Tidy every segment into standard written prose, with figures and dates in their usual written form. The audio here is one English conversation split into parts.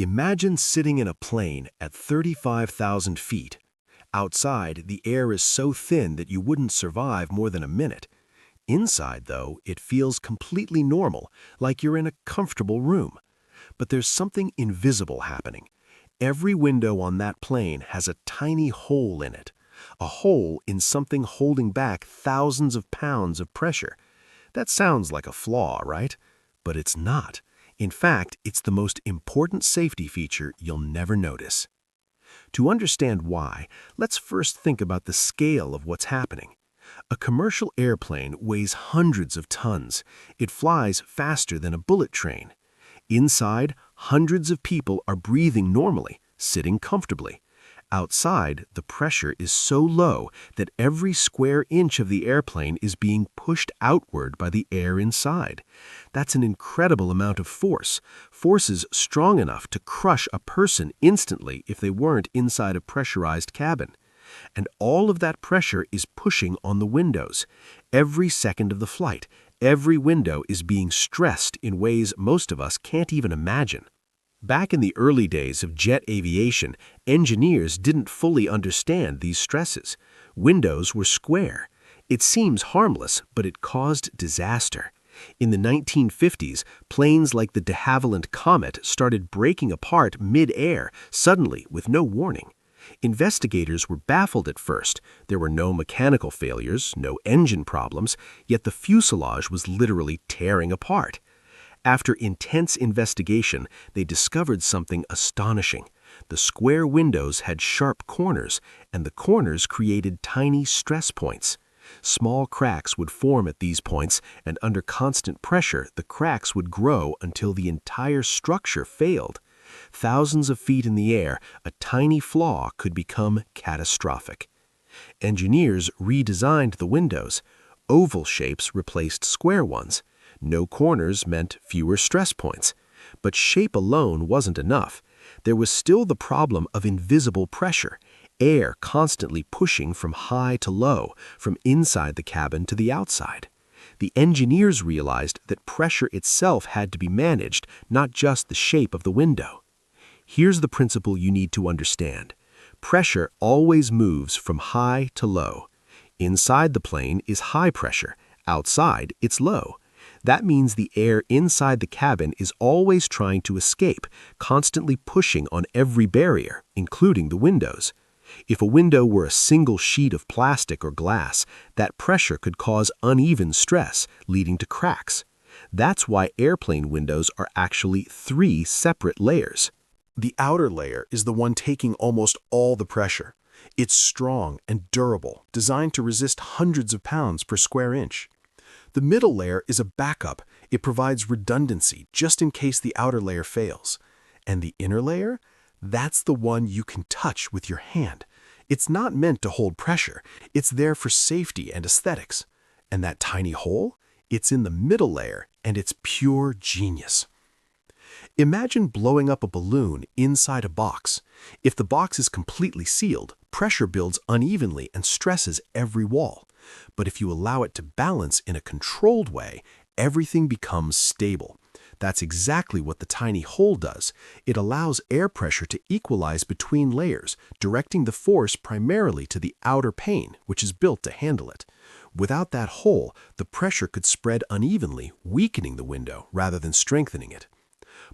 Imagine sitting in a plane at 35,000 feet. Outside, the air is so thin that you wouldn't survive more than a minute. Inside, though, it feels completely normal, like you're in a comfortable room. But there's something invisible happening. Every window on that plane has a tiny hole in it. A hole in something holding back thousands of pounds of pressure. That sounds like a flaw, right? But it's not. In fact, it's the most important safety feature you'll never notice. To understand why, let's first think about the scale of what's happening. A commercial airplane weighs hundreds of tons. It flies faster than a bullet train. Inside, hundreds of people are breathing normally, sitting comfortably. Outside, the pressure is so low that every square inch of the airplane is being pushed outward by the air inside. That's an incredible amount of forces strong enough to crush a person instantly if they weren't inside a pressurized cabin. And all of that pressure is pushing on the windows. Every second of the flight, every window is being stressed in ways most of us can't even imagine. Back in the early days of jet aviation, engineers didn't fully understand these stresses. Windows were square. It seems harmless, but it caused disaster. In the 1950s, planes like the de Havilland Comet started breaking apart mid-air, suddenly, with no warning. Investigators were baffled at first. There were no mechanical failures, no engine problems, yet the fuselage was literally tearing apart. After intense investigation, they discovered something astonishing. The square windows had sharp corners, and the corners created tiny stress points. Small cracks would form at these points, and under constant pressure, the cracks would grow until the entire structure failed. Thousands of feet in the air, a tiny flaw could become catastrophic. Engineers redesigned the windows. Oval shapes replaced square ones. No corners meant fewer stress points. But shape alone wasn't enough. There was still the problem of invisible pressure, air constantly pushing from high to low, from inside the cabin to the outside. The engineers realized that pressure itself had to be managed, not just the shape of the window. Here's the principle you need to understand. Pressure always moves from high to low. Inside the plane is high pressure. Outside, it's low. That means the air inside the cabin is always trying to escape, constantly pushing on every barrier, including the windows. If a window were a single sheet of plastic or glass, that pressure could cause uneven stress, leading to cracks. That's why airplane windows are actually 3 separate layers. The outer layer is the one taking almost all the pressure. It's strong and durable, designed to resist hundreds of pounds per square inch. The middle layer is a backup. It provides redundancy just in case the outer layer fails. And the inner layer? That's the one you can touch with your hand. It's not meant to hold pressure. It's there for safety and aesthetics. And that tiny hole? It's in the middle layer, and it's pure genius. Imagine blowing up a balloon inside a box. If the box is completely sealed, pressure builds unevenly and stresses every wall. But if you allow it to balance in a controlled way, everything becomes stable. That's exactly what the tiny hole does. It allows air pressure to equalize between layers, directing the force primarily to the outer pane, which is built to handle it. Without that hole, the pressure could spread unevenly, weakening the window rather than strengthening it.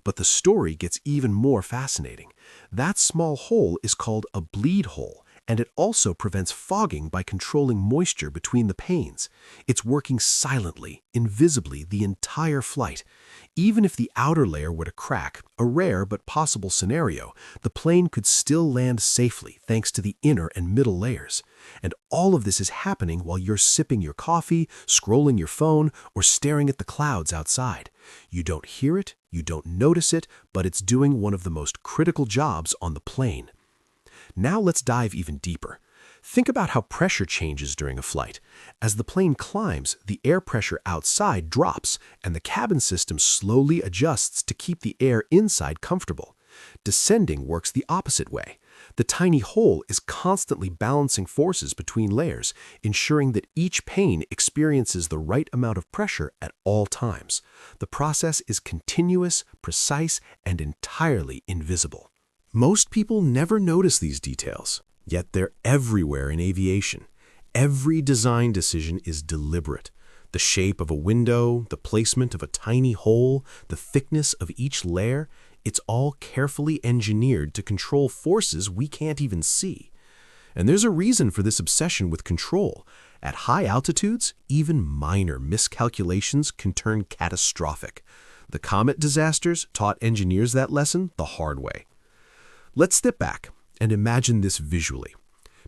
But the story gets even more fascinating. That small hole is called a bleed hole, and it also prevents fogging by controlling moisture between the panes. It's working silently, invisibly the entire flight. Even if the outer layer were to crack, a rare but possible scenario, the plane could still land safely thanks to the inner and middle layers. And all of this is happening while you're sipping your coffee, scrolling your phone, or staring at the clouds outside. You don't hear it, you don't notice it, but it's doing one of the most critical jobs on the plane. Now let's dive even deeper. Think about how pressure changes during a flight. As the plane climbs, the air pressure outside drops, and the cabin system slowly adjusts to keep the air inside comfortable. Descending works the opposite way. The tiny hole is constantly balancing forces between layers, ensuring that each pane experiences the right amount of pressure at all times. The process is continuous, precise, and entirely invisible. Most people never notice these details, yet they're everywhere in aviation. Every design decision is deliberate. The shape of a window, the placement of a tiny hole, the thickness of each layer, it's all carefully engineered to control forces we can't even see. And there's a reason for this obsession with control. At high altitudes, even minor miscalculations can turn catastrophic. The comet disasters taught engineers that lesson the hard way. Let's step back and imagine this visually.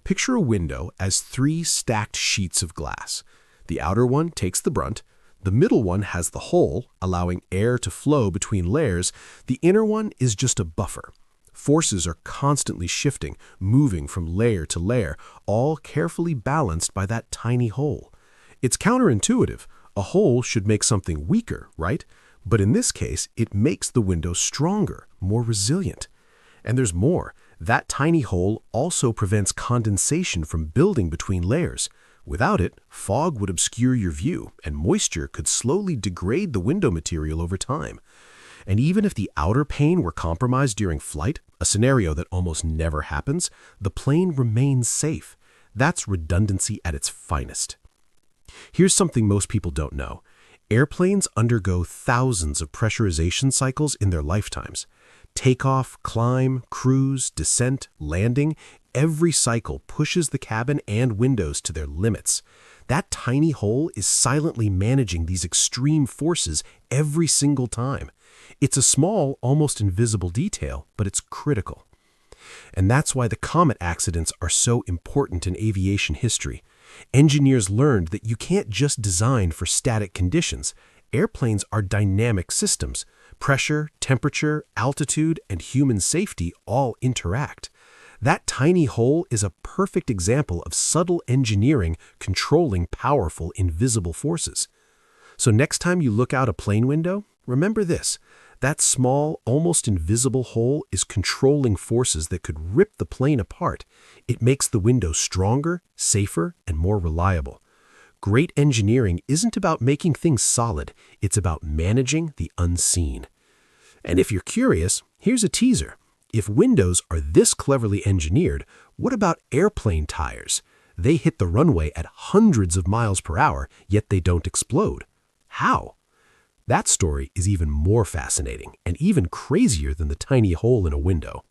Picture a window as 3 stacked sheets of glass. The outer one takes the brunt. The middle one has the hole, allowing air to flow between layers. The inner one is just a buffer. Forces are constantly shifting, moving from layer to layer, all carefully balanced by that tiny hole. It's counterintuitive. A hole should make something weaker, right? But in this case, it makes the window stronger, more resilient. And there's more. That tiny hole also prevents condensation from building between layers. Without it, fog would obscure your view, and moisture could slowly degrade the window material over time. And even if the outer pane were compromised during flight, a scenario that almost never happens, the plane remains safe. That's redundancy at its finest. Here's something most people don't know. Airplanes undergo thousands of pressurization cycles in their lifetimes. Takeoff, climb, cruise, descent, landing, every cycle pushes the cabin and windows to their limits. That tiny hole is silently managing these extreme forces every single time. It's a small, almost invisible detail, but it's critical. And that's why the comet accidents are so important in aviation history. Engineers learned that you can't just design for static conditions. Airplanes are dynamic systems. Pressure, temperature, altitude, and human safety all interact. That tiny hole is a perfect example of subtle engineering controlling powerful, invisible forces. So next time you look out a plane window, remember this. That small, almost invisible hole is controlling forces that could rip the plane apart. It makes the window stronger, safer, and more reliable. Great engineering isn't about making things solid. It's about managing the unseen. And if you're curious, here's a teaser. If windows are this cleverly engineered, what about airplane tires? They hit the runway at hundreds of miles per hour, yet they don't explode. How? That story is even more fascinating and even crazier than the tiny hole in a window.